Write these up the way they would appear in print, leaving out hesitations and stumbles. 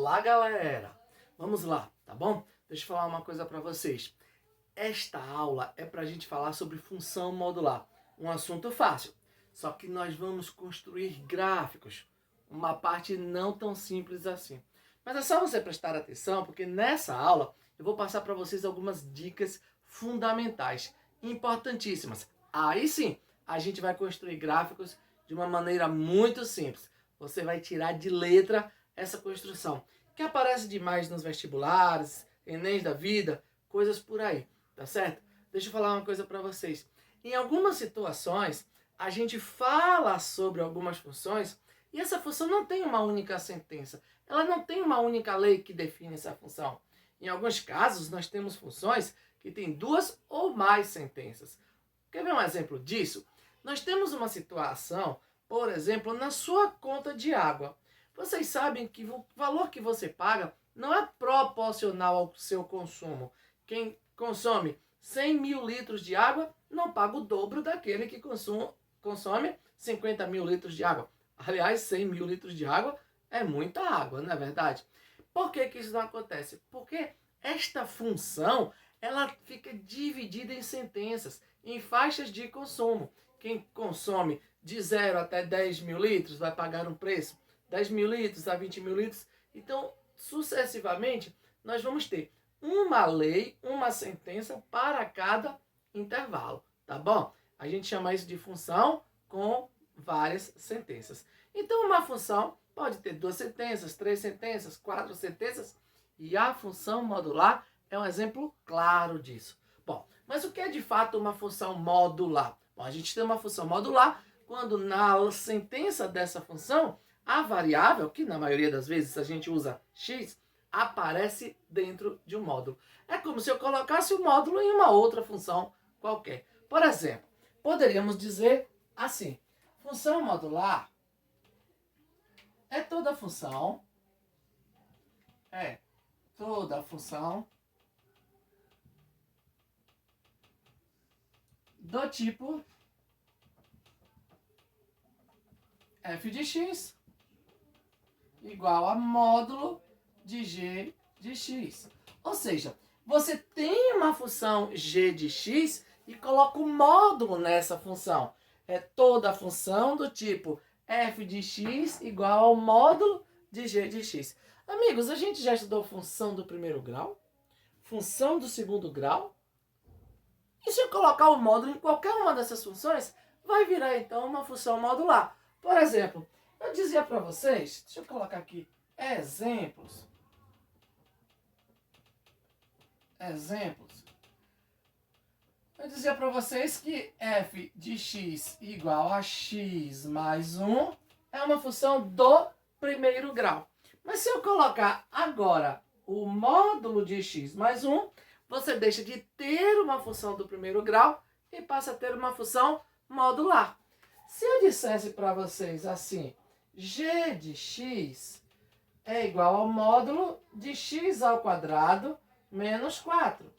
Fala, galera! Vamos lá, tá bom? Deixa eu falar uma coisa para vocês. Esta aula é para a gente falar sobre função modular. Um assunto fácil, só que nós vamos construir gráficos. Uma parte não tão simples assim. Mas é só você prestar atenção, porque nessa aula eu vou passar para vocês algumas dicas fundamentais, importantíssimas. Aí sim, a gente vai construir gráficos de uma maneira muito simples. Você vai tirar de letra essa construção, que aparece demais nos vestibulares, Enems da vida, coisas por aí, tá certo? Deixa eu falar uma coisa para vocês. Em algumas situações, a gente fala sobre algumas funções e essa função não tem uma única sentença. Ela não tem uma única lei que define essa função. Em alguns casos, nós temos funções que têm duas ou mais sentenças. Quer ver um exemplo disso? Nós temos uma situação, por exemplo, na sua conta de água. Vocês sabem que o valor que você paga não é proporcional ao seu consumo. Quem consome 100 mil litros de água não paga o dobro daquele que consome 50 mil litros de água. Aliás, 100 mil litros de água é muita água, não é verdade? Por que isso não acontece? Porque esta função ela fica dividida em sentenças, em faixas de consumo. Quem consome de 0 até 10 mil litros vai pagar um preço. 10 mil litros a 20 mil litros. Então, sucessivamente, nós vamos ter uma lei, uma sentença para cada intervalo, tá bom? A gente chama isso de função com várias sentenças. Então, uma função pode ter 2 sentenças, 3 sentenças, 4 sentenças, e a função modular é um exemplo claro disso. Bom, mas o que é de fato uma função modular? Bom, a gente tem uma função modular quando na sentença dessa função a variável, que na maioria das vezes a gente usa x, aparece dentro de um módulo. É como se eu colocasse o módulo em uma outra função qualquer. Por exemplo, poderíamos dizer assim: função modular é toda função do tipo f de x igual a módulo de g de x. Ou seja, você tem uma função g de x e coloca um módulo nessa função. É toda função do tipo f de x igual ao módulo de g de x. Amigos, a gente já estudou função do primeiro grau? Função do segundo grau? E se eu colocar o módulo em qualquer uma dessas funções, vai virar então uma função modular. Por exemplo, eu dizia para vocês, deixa eu colocar aqui exemplos. Eu dizia para vocês que f de x igual a x mais 1 é uma função do primeiro grau. Mas se eu colocar agora o módulo de x mais 1, você deixa de ter uma função do primeiro grau e passa a ter uma função modular. Se eu dissesse para vocês assim, g de x é igual ao módulo de x ao quadrado menos 4.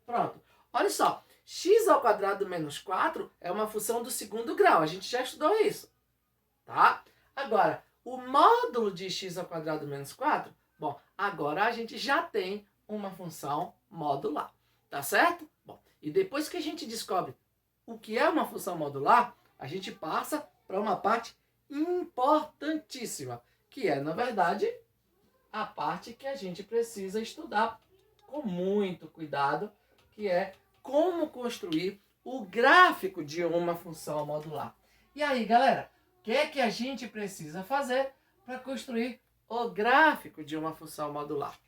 Pronto. Olha só, x ao quadrado menos 4 é uma função do segundo grau. A gente já estudou isso, tá? Agora, o módulo de x ao quadrado menos 4, bom, agora a gente já tem uma função modular, tá certo? Bom, e depois que a gente descobre o que é uma função modular, a gente passa para uma parte importantíssima, que é, na verdade, a parte que a gente precisa estudar com muito cuidado, que é como construir o gráfico de uma função modular. E aí, galera, o que é que a gente precisa fazer para construir o gráfico de uma função modular?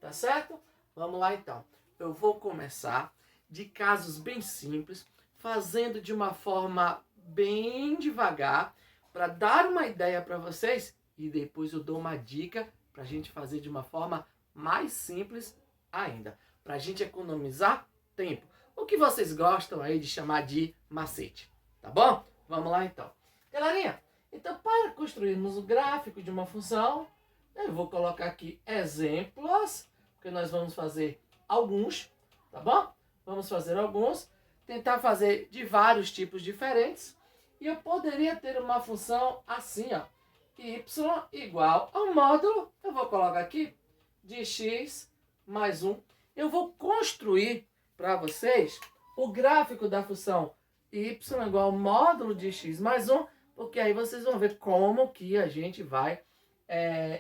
Tá certo? Vamos lá então. Eu vou começar de casos bem simples, fazendo de uma forma bem devagar, para dar uma ideia para vocês, e depois eu dou uma dica para a gente fazer de uma forma mais simples ainda, para a gente economizar tempo. O que vocês gostam aí de chamar de macete, tá bom? Vamos lá então. Galerinha, então para construirmos o gráfico de uma função, eu vou colocar aqui exemplos, porque nós vamos fazer alguns, tá bom? Vamos fazer alguns, tentar fazer de vários tipos diferentes, e eu poderia ter uma função assim, ó, y igual ao módulo, eu vou colocar aqui de x mais 1. Eu vou construir para vocês o gráfico da função y igual ao módulo de x mais 1, porque aí vocês vão ver como que a gente vai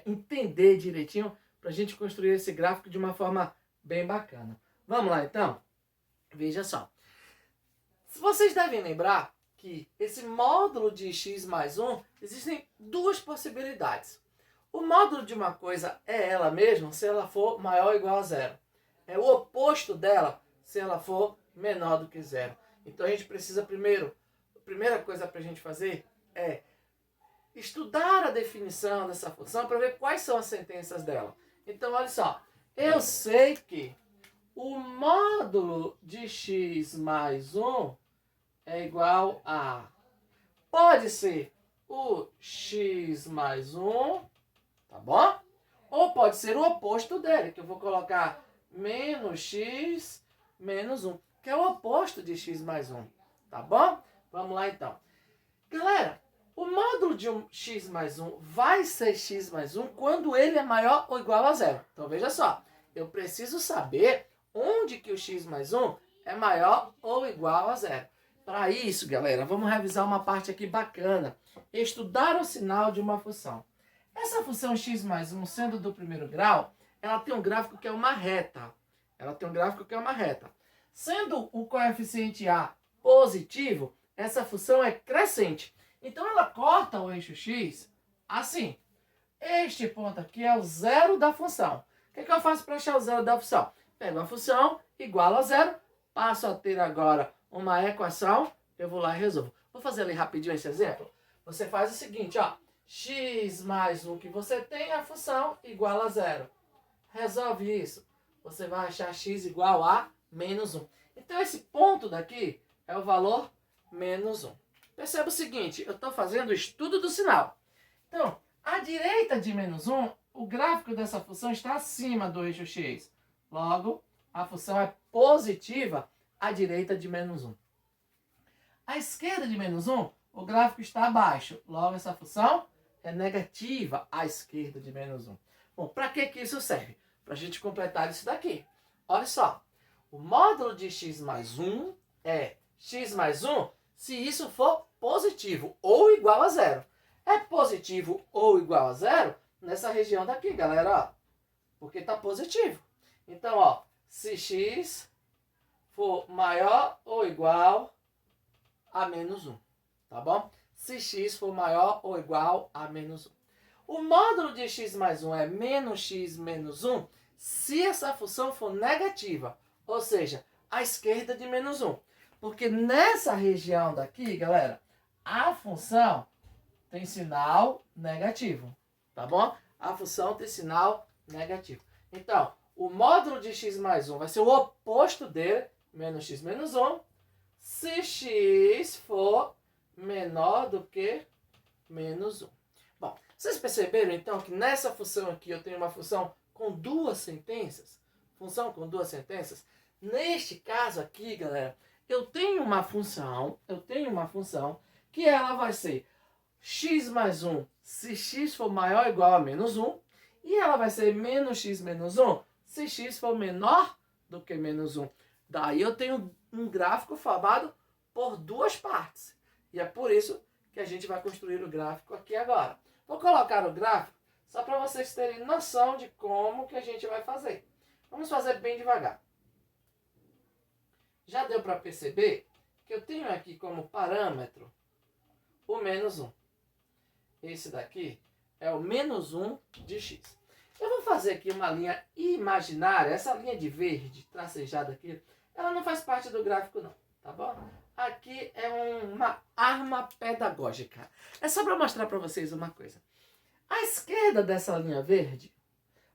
entender direitinho para a gente construir esse gráfico de uma forma bem bacana. Vamos lá então? Veja só. Vocês devem lembrar que esse módulo de x mais 1, existem duas possibilidades. O módulo de uma coisa é ela mesma se ela for maior ou igual a zero. É o oposto dela se ela for menor do que zero. Então a gente precisa a primeira coisa para a gente fazer é estudar a definição dessa função para ver quais são as sentenças dela. Então olha só, eu sei que o módulo de x mais 1 é igual a... Pode ser o x mais 1, tá bom? Ou pode ser o oposto dele, que eu vou colocar menos x menos 1, que é o oposto de x mais 1, tá bom? Vamos lá então. Galera, o módulo de x mais 1 vai ser x mais 1 quando ele é maior ou igual a zero. Então veja só, eu preciso saber onde que o x mais 1 é maior ou igual a zero. Para isso, galera, vamos revisar uma parte aqui bacana. Estudar o sinal de uma função. Essa função x mais 1, sendo do primeiro grau, ela tem um gráfico que é uma reta. Sendo o coeficiente a positivo, essa função é crescente. Então ela corta o eixo x assim. Este ponto aqui é o zero da função. O que eu faço para achar o zero da função? Pego a função igual a zero, passo a ter agora uma equação, eu vou lá e resolvo. Vou fazer ali rapidinho esse exemplo. Você faz o seguinte, ó, x mais 1 que você tem, a função igual a zero. Resolve isso. Você vai achar x igual a menos 1. Então esse ponto daqui é o valor menos 1. Perceba o seguinte, eu estou fazendo o estudo do sinal. Então, à direita de menos 1, o gráfico dessa função está acima do eixo x. Logo, a função é positiva à direita de menos 1. À esquerda de menos 1, o gráfico está abaixo. Logo, essa função é negativa à esquerda de menos 1. Bom, para que isso serve? Para a gente completar isso daqui. Olha só, o módulo de x mais 1 é x mais 1 se isso for positivo ou igual a zero. É positivo ou igual a zero nessa região daqui, galera, ó, porque está positivo. Então, ó, se x for maior ou igual a menos 1, tá bom? Se x for maior ou igual a menos 1. O módulo de x mais 1 é menos x menos 1 se essa função for negativa, ou seja, à esquerda de menos 1. Porque nessa região daqui, galera, a função tem sinal negativo, tá bom? A função tem sinal negativo. Então, o módulo de x mais 1 vai ser o oposto dele, menos x menos 1, se x for menor do que menos 1. Bom, vocês perceberam então que nessa função aqui eu tenho uma função com duas sentenças? Função com duas sentenças? Neste caso aqui, galera, eu tenho uma função que ela vai ser x mais 1 se x for maior ou igual a menos 1, e ela vai ser menos x menos 1 se x for menor do que menos 1. Daí eu tenho um gráfico formado por duas partes. E é por isso que a gente vai construir o gráfico aqui agora. Vou colocar o gráfico só para vocês terem noção de como que a gente vai fazer. Vamos fazer bem devagar. Já deu para perceber que eu tenho aqui como parâmetro o menos 1. Esse daqui é o menos 1 de x. Eu vou fazer aqui uma linha imaginária. Essa linha de verde tracejada aqui, ela não faz parte do gráfico não, tá bom? Aqui é uma arma pedagógica. É só para mostrar para vocês uma coisa. À esquerda dessa linha verde,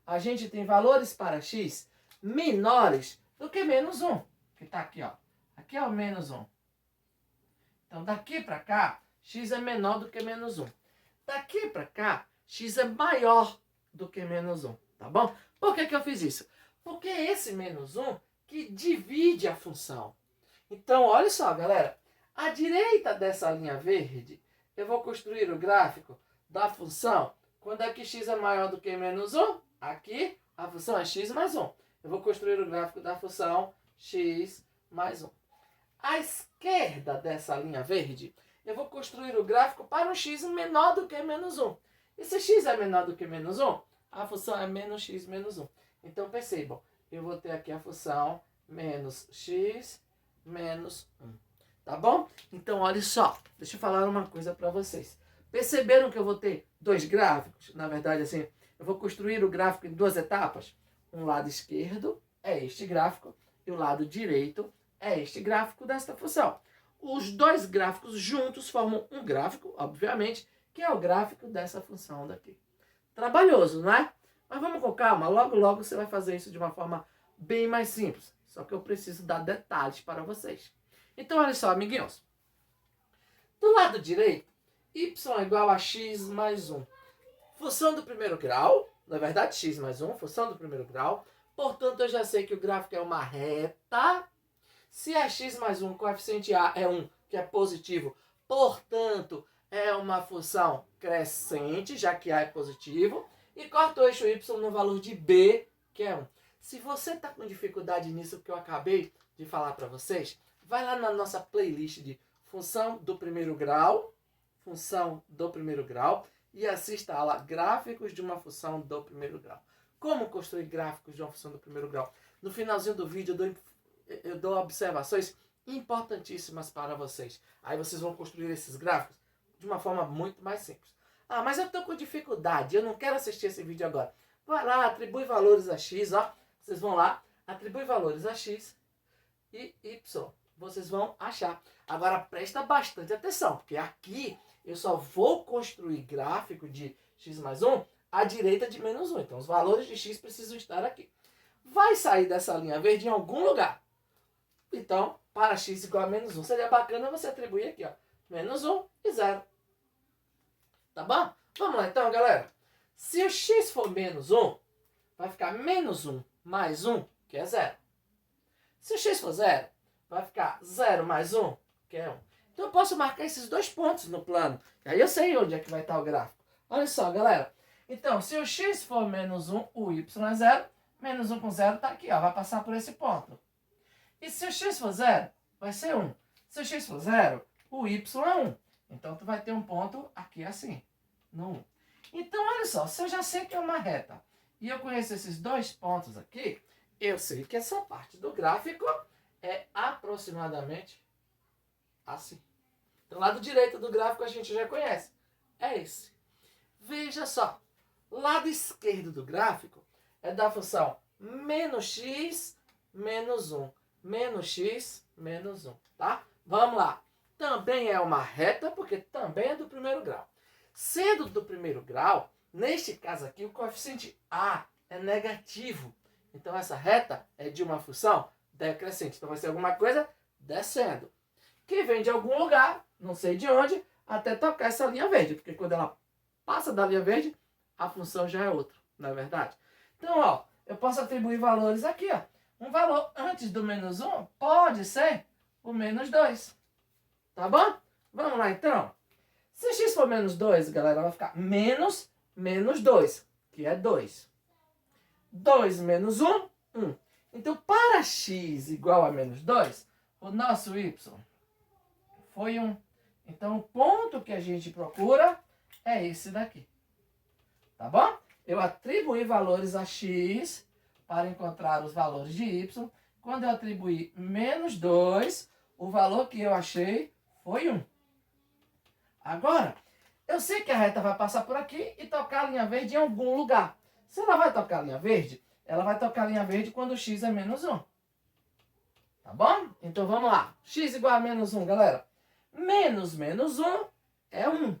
a gente tem valores para x menores do que menos 1. Que está aqui, ó. Aqui é o menos 1. Então, daqui para cá, x é menor do que menos 1. Daqui para cá, x é maior do que menos 1, tá bom? Por que eu fiz isso? Porque é esse menos 1 que divide a função. Então, olha só, galera. À direita dessa linha verde, eu vou construir o gráfico da função quando é que x é maior do que menos 1. Aqui, A função é x mais 1. Eu vou construir o gráfico da função x mais 1. À esquerda dessa linha verde, eu vou construir o gráfico para um x menor do que menos 1. E se x é menor do que menos 1, a função é menos x menos 1. Então, percebam, eu vou ter aqui a função menos x menos 1. Tá bom? Então, olha só, deixa eu falar uma coisa para vocês. Perceberam que eu vou ter dois gráficos? Na verdade, assim, eu vou construir o gráfico em duas etapas. Um lado esquerdo é este gráfico e o lado direito é este gráfico desta função. Os dois gráficos juntos formam um gráfico, obviamente, que é o gráfico dessa função daqui. Trabalhoso, não é? Mas vamos com calma, logo logo você vai fazer isso de uma forma bem mais simples. Só que eu preciso dar detalhes para vocês. Então, olha só, amiguinhos. Do lado direito, y é igual a x mais 1. Função do primeiro grau, na verdade, x mais 1, função do primeiro grau. Portanto, eu já sei que o gráfico é uma reta. Se é x mais 1, o coeficiente a é 1, que é positivo, portanto, é uma função crescente, já que a é positivo. E corta o eixo y no valor de b, que é 1. Se você está com dificuldade nisso que eu acabei de falar para vocês, vai lá na nossa playlist de função do primeiro grau, e assista a aula Gráficos de uma função do primeiro grau. Como construir gráficos de uma função do primeiro grau? No finalzinho do vídeo eu dou observações importantíssimas para vocês. Aí vocês vão construir esses gráficos de uma forma muito mais simples. Ah, mas eu estou com dificuldade, eu não quero assistir esse vídeo agora. Vai lá, atribui valores a x, ó. Vocês vão lá, atribui valores a x e y. Vocês vão achar. Agora presta bastante atenção, porque aqui eu só vou construir gráfico de x mais 1 à direita de menos 1. Então os valores de x precisam estar aqui. Vai sair dessa linha verde em algum lugar. Então, para x igual a menos 1, seria bacana você atribuir aqui, ó, menos 1 e 0. Tá bom? Vamos lá então, galera. Se o x for menos 1, vai ficar menos 1 mais 1, que é 0. Se o x for 0, vai ficar 0 mais 1, que é 1. Então eu posso marcar esses dois pontos no plano. E aí eu sei onde é que vai estar o gráfico. Olha só, galera. Então, se o x for menos 1, o y é 0. Menos 1 com 0 está aqui, ó. Vai passar por esse ponto. E se o x for 0, vai ser 1. Se o x for 0, o y é 1. Então, tu vai ter um ponto aqui assim, no 1. Então, olha só. Se eu já sei que é uma reta e eu conheço esses dois pontos aqui, eu sei que essa parte do gráfico é aproximadamente assim. Do lado direito do gráfico a gente já conhece. É esse. Veja só. Lado esquerdo do gráfico é da função menos x menos 1. Menos x menos 1. Tá? Vamos lá. Também é uma reta, porque também é do primeiro grau. Sendo do primeiro grau, neste caso aqui, o coeficiente a é negativo. Então essa reta é de uma função decrescente. Então vai ser alguma coisa descendo. Que vem de algum lugar, não sei de onde, até tocar essa linha verde. Porque quando ela passa da linha verde, a função já é outra, não é verdade? Então, ó, eu posso atribuir valores aqui, ó. Um valor antes do menos 1 pode ser o menos 2. Tá bom? Vamos lá, então. Se x for menos 2, galera, vai ficar menos 2, que é 2. 2 menos 1, 1. Então, para x igual a menos 2, o nosso y foi 1. Então, o ponto que a gente procura é esse daqui. Tá bom? Eu atribuí valores a x para encontrar os valores de y. Quando eu atribuí menos 2, o valor que eu achei foi 1. Agora, eu sei que a reta vai passar por aqui e tocar a linha verde em algum lugar. Se ela vai tocar a linha verde, ela vai tocar a linha verde quando x é menos 1. Tá bom? Então vamos lá. X igual a menos 1, galera. Menos 1 é 1.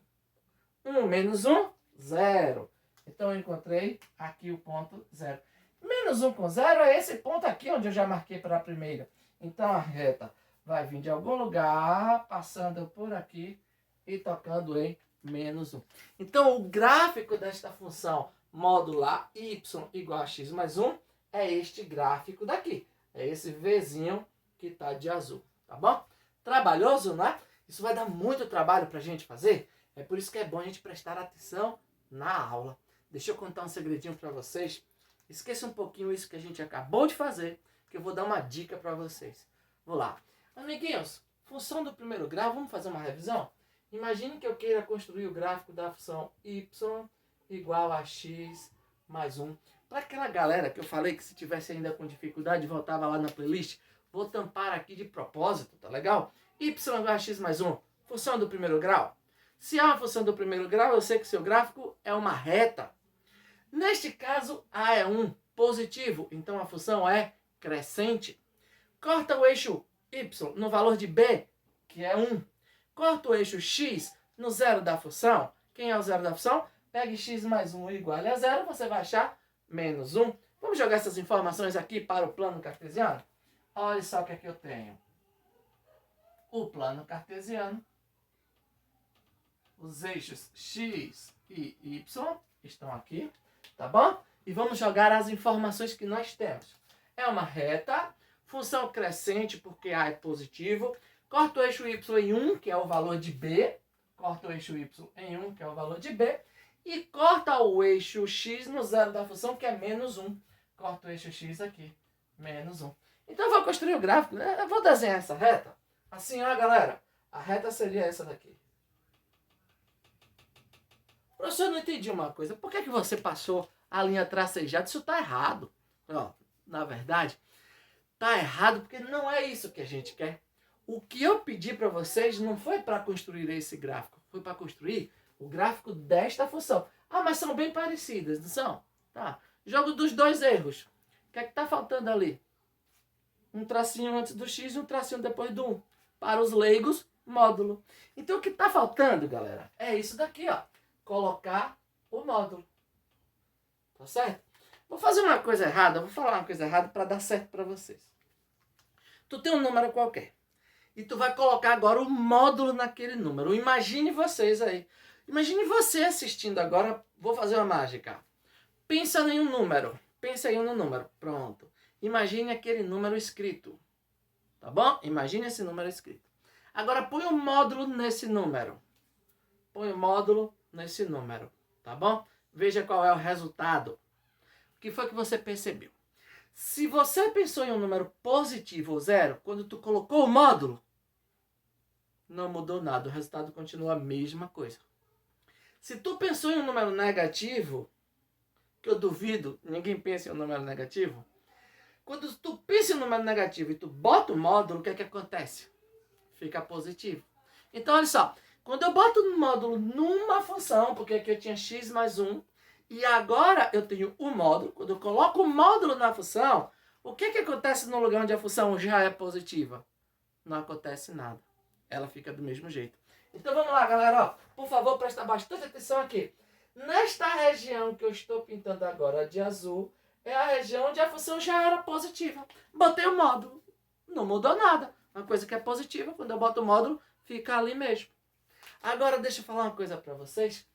1 menos 1, 0. Então eu encontrei aqui o ponto 0. Menos 1 com 0 é esse ponto aqui onde eu já marquei para a primeira. Então a reta vai vir de algum lugar, passando por aqui e tocando em menos 1. Então o gráfico desta função modular y igual a x mais 1 é este gráfico daqui. É esse Vzinho que está de azul. Tá bom? Trabalhoso, não é? Isso vai dar muito trabalho para a gente fazer. É por isso que é bom a gente prestar atenção na aula. Deixa eu contar um segredinho para vocês Esqueça um pouquinho isso que a gente acabou de fazer, que eu vou dar uma dica para vocês. Vou lá. Amiguinhos, função do primeiro grau, vamos fazer uma revisão? Imagine que eu queira construir o gráfico da função y igual a x mais 1. Para aquela galera que eu falei que se tivesse ainda com dificuldade, voltava lá na playlist, vou tampar aqui de propósito, tá legal? Y igual a x mais 1, função do primeiro grau. Se é uma função do primeiro grau, eu sei que seu gráfico é uma reta. Neste caso, A é 1, positivo, então a função é crescente. Corta o eixo y no valor de b, que é 1. Corta o eixo x no zero da função. Quem é o zero da função? Pegue x mais 1 igual a 0, você vai achar menos 1. Vamos jogar essas informações aqui para o plano cartesiano? Olha só o que é que eu tenho. O plano cartesiano. Os eixos x e y estão aqui, tá bom? E vamos jogar as informações que nós temos. É uma reta, função crescente porque A é positivo. Corta o eixo y em 1, que é o valor de b. Corta o eixo y em 1, que é o valor de b. E corta o eixo x no zero da função, que é menos 1. Corta o eixo x aqui, menos 1. Então eu vou construir o gráfico, né? Eu vou desenhar essa reta. Assim, ó, galera. A reta seria essa daqui. Professor, eu não entendi uma coisa. Por que você passou a linha tracejada? Isso está errado. Ó, na verdade, está errado porque não é isso que a gente quer. O que eu pedi para vocês não foi para construir esse gráfico. Foi para construir o gráfico desta função. Ah, mas são bem parecidas, não são? Tá. Jogo dos dois erros. O que é que está faltando ali? Um tracinho antes do x e um tracinho depois do 1. Para os leigos, módulo. Então o que está faltando, galera, é isso daqui, ó. Colocar o módulo. Tá certo? Vou fazer uma coisa errada, vou falar uma coisa errada para dar certo para vocês. Tu tem um número qualquer. E tu vai colocar agora o módulo naquele número. Imagine vocês aí. Imagine você assistindo agora. Vou fazer uma mágica. Pensa em um número. Pensa aí no número. Pronto. Imagine aquele número escrito. Tá bom? Imagine esse número escrito. Agora põe um módulo nesse número. Põe o módulo nesse número. Tá bom? Veja qual é o resultado. O que foi que você percebeu? Se você pensou em um número positivo ou zero, quando tu colocou o módulo, não mudou nada. O resultado continua a mesma coisa. Se tu pensou em um número negativo, que eu duvido, ninguém pensa em um número negativo. Quando tu pensa em um número negativo e tu bota o módulo, o que é que acontece? Fica positivo. Então, olha só. Quando eu boto o módulo numa função, porque aqui eu tinha x mais 1, e agora eu tenho o módulo. Quando eu coloco o módulo na função, o que acontece no lugar onde a função já é positiva? Não acontece nada. Ela fica do mesmo jeito. Então vamos lá, galera. Ó, por favor, presta bastante atenção aqui. Nesta região que eu estou pintando agora de azul, é a região onde a função já era positiva. Botei o módulo. Não mudou nada. Uma coisa que é positiva, quando eu boto o módulo, fica ali mesmo. Agora deixa eu falar uma coisa para vocês.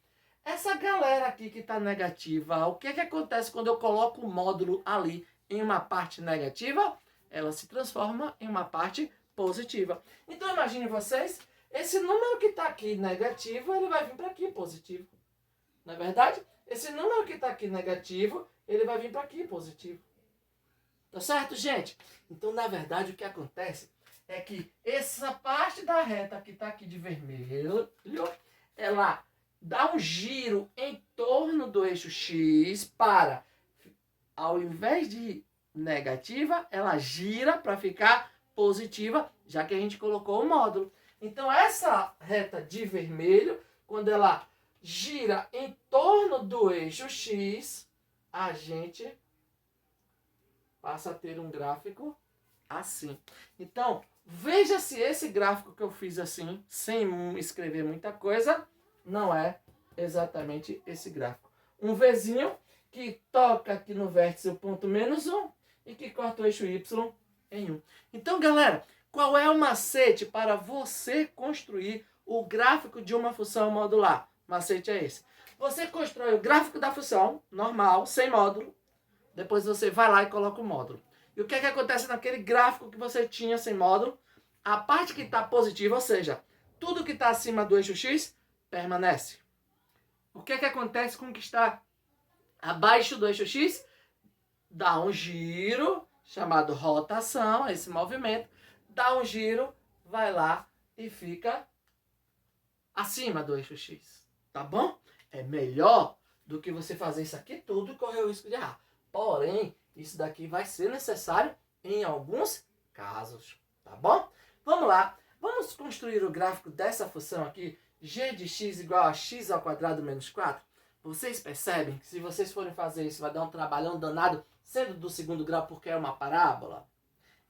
Essa galera aqui que está negativa, o que acontece quando eu coloco o módulo ali em uma parte negativa? Ela se transforma em uma parte positiva. Então imagine vocês, esse número que está aqui negativo, ele vai vir para aqui positivo. Não é verdade? Esse número que está aqui negativo, ele vai vir para aqui positivo. Tá certo, gente? Então, na verdade, o que acontece é que essa parte da reta que está aqui de vermelho, ela dá um giro em torno do eixo X para, ao invés de negativa, ela gira para ficar positiva, já que a gente colocou o módulo. Então, essa reta de vermelho, quando ela gira em torno do eixo X, a gente passa a ter um gráfico assim. Então, veja se esse gráfico que eu fiz assim, sem escrever muita coisa, não é exatamente esse gráfico. Um Vzinho que toca aqui no vértice o ponto menos 1 e que corta o eixo Y em 1. Então, galera, qual é o macete para você construir o gráfico de uma função modular? O macete é esse. Você constrói o gráfico da função, normal, sem módulo. Depois você vai lá e coloca o módulo. E o que acontece naquele gráfico que você tinha sem módulo? A parte que está positiva, ou seja, tudo que está acima do eixo X, permanece. O que acontece com o que está abaixo do eixo X? dá um giro, chamado rotação, esse movimento, dá um giro, vai lá e fica acima do eixo X, tá bom? É melhor do que você fazer isso aqui tudo e correr o risco de errar. Porém, isso daqui vai ser necessário em alguns casos, tá bom? Vamos lá, vamos construir o gráfico dessa função aqui, g de x igual a x ao quadrado menos 4. Vocês percebem que se vocês forem fazer isso, vai dar um trabalhão danado, sendo do segundo grau porque é uma parábola?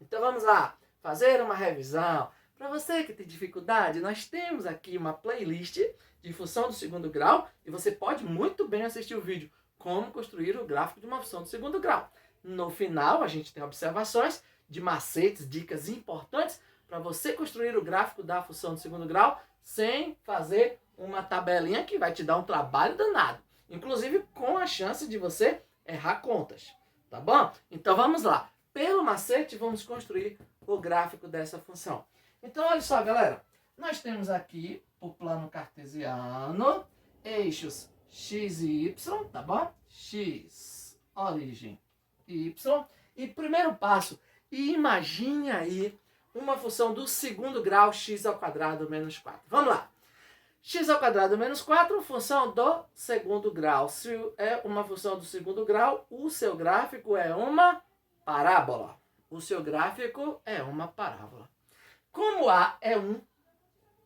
Então vamos lá, fazer uma revisão. Para você que tem dificuldade, nós temos aqui uma playlist de função do segundo grau e você pode muito bem assistir o vídeo como construir o gráfico de uma função do segundo grau. No final, a gente tem observações de macetes, dicas importantes para você construir o gráfico da função do segundo grau sem fazer uma tabelinha que vai te dar um trabalho danado. Inclusive com a chance de você errar contas. Tá bom? Então vamos lá. Pelo macete, vamos construir o gráfico dessa função. Então, olha só, galera. Nós temos aqui o plano cartesiano, eixos x e y, tá bom? X, origem, y. E primeiro passo, imagine aí uma função do segundo grau, x ao quadrado menos 4. Vamos lá. X ao quadrado menos 4, função do segundo grau. Se é uma função do segundo grau, o seu gráfico é uma parábola. O seu gráfico é uma parábola. Como A é um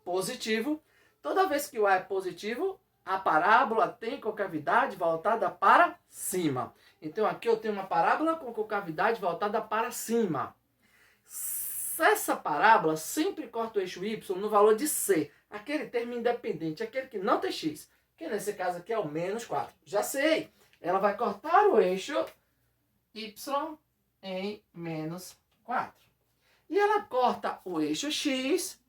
positivo, toda vez que o A é positivo, a parábola tem concavidade voltada para cima. Então aqui eu tenho uma parábola com concavidade voltada para cima. Essa parábola sempre corta o eixo y no valor de c, aquele termo independente, aquele que não tem x, que nesse caso aqui é o menos 4. Já sei, ela vai cortar o eixo y em menos 4. E ela corta o eixo x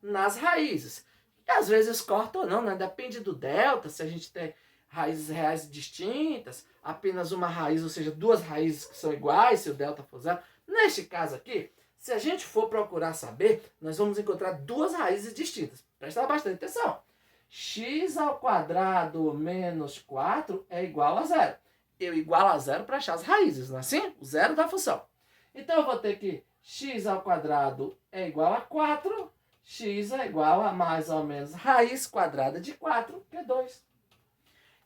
nas raízes. E às vezes corta ou não, né? Depende do delta, se a gente tem raízes reais distintas, apenas uma raiz, ou seja, duas raízes que são iguais, se o delta for zero. Neste caso aqui, se a gente for procurar saber, nós vamos encontrar duas raízes distintas. Presta bastante atenção. X ao quadrado menos 4 é igual a zero. Eu igualo a zero para achar as raízes, não é assim? O zero da função. Então eu vou ter que x ao quadrado é igual a 4, x é igual a mais ou menos raiz quadrada de 4, que é 2.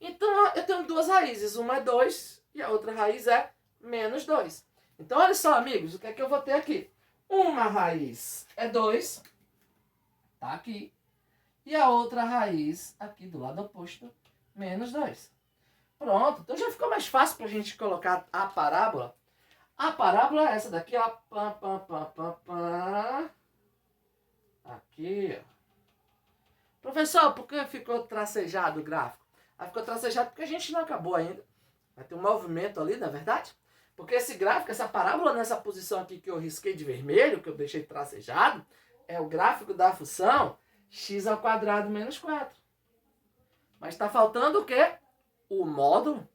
Então eu tenho duas raízes, uma é 2 e a outra raiz é menos 2. Então olha só, amigos, o que é que eu vou ter aqui? Uma raiz é 2, tá aqui, e a outra raiz aqui do lado oposto, menos 2. Pronto, então já ficou mais fácil para a gente colocar a parábola. A parábola é essa daqui, ó. Aqui, ó. Professor, por que ficou tracejado o gráfico? Ficou tracejado porque a gente não acabou ainda. Vai ter um movimento ali, não é verdade? Porque esse gráfico, essa parábola nessa posição aqui que eu risquei de vermelho, que eu deixei tracejado, é o gráfico da função x ao quadrado menos 4. Mas está faltando o quê? O módulo.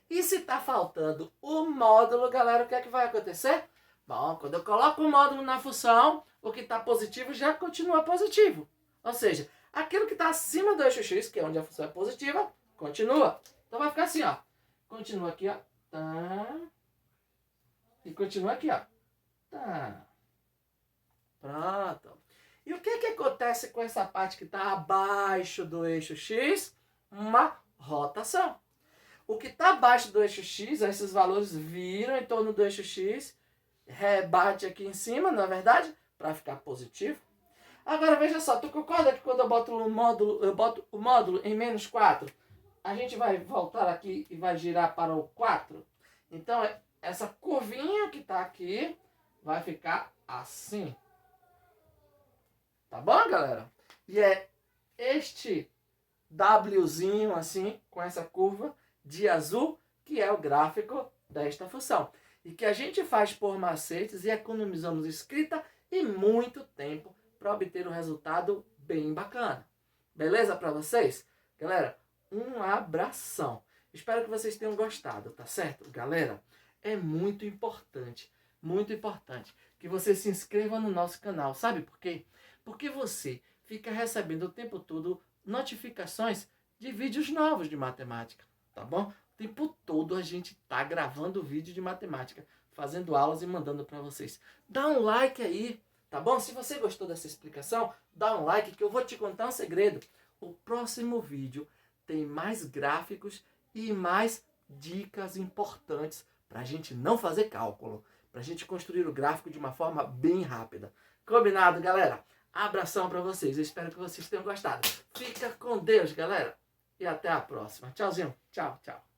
E se está faltando o módulo, galera, o que é que vai acontecer? Bom, quando eu coloco o módulo na função, o que está positivo já continua positivo. Ou seja, aquilo que está acima do eixo x, que é onde a função é positiva, continua. Então vai ficar assim, ó. Continua aqui, ó. Tá. E continua aqui, ó. Tá. Pronto. E o que que acontece com essa parte que está abaixo do eixo x? Uma rotação. O que está abaixo do eixo x, esses valores viram em torno do eixo x, rebate aqui em cima, não é verdade? Para ficar positivo. Agora veja só, tu concorda que quando eu boto o módulo em menos 4, a gente vai voltar aqui e vai girar para o 4? Então essa curvinha que está aqui vai ficar assim. Tá bom, galera? E é este Wzinho assim, com essa curva de azul, que é o gráfico desta função. E que a gente faz por macetes e economizamos escrita e muito tempo para obter um resultado bem bacana. Beleza para vocês? Galera, um abração. Espero que vocês tenham gostado, tá certo? Galera, é muito importante que você se inscreva no nosso canal. Sabe por quê? Porque você fica recebendo o tempo todo notificações de vídeos novos de matemática, tá bom? tempo todo a gente tá gravando vídeo de matemática, fazendo aulas e mandando para vocês. Dá um like aí, tá bom? Se você gostou dessa explicação, dá um like que eu vou te contar um segredo. O próximo vídeo tem mais gráficos e mais dicas importantes para a gente não fazer cálculo, para a gente construir o gráfico de uma forma bem rápida. Combinado, galera? Abração para vocês. Eu espero que vocês tenham gostado. Fica com Deus, galera. E até a próxima. Tchauzinho. Tchau, tchau.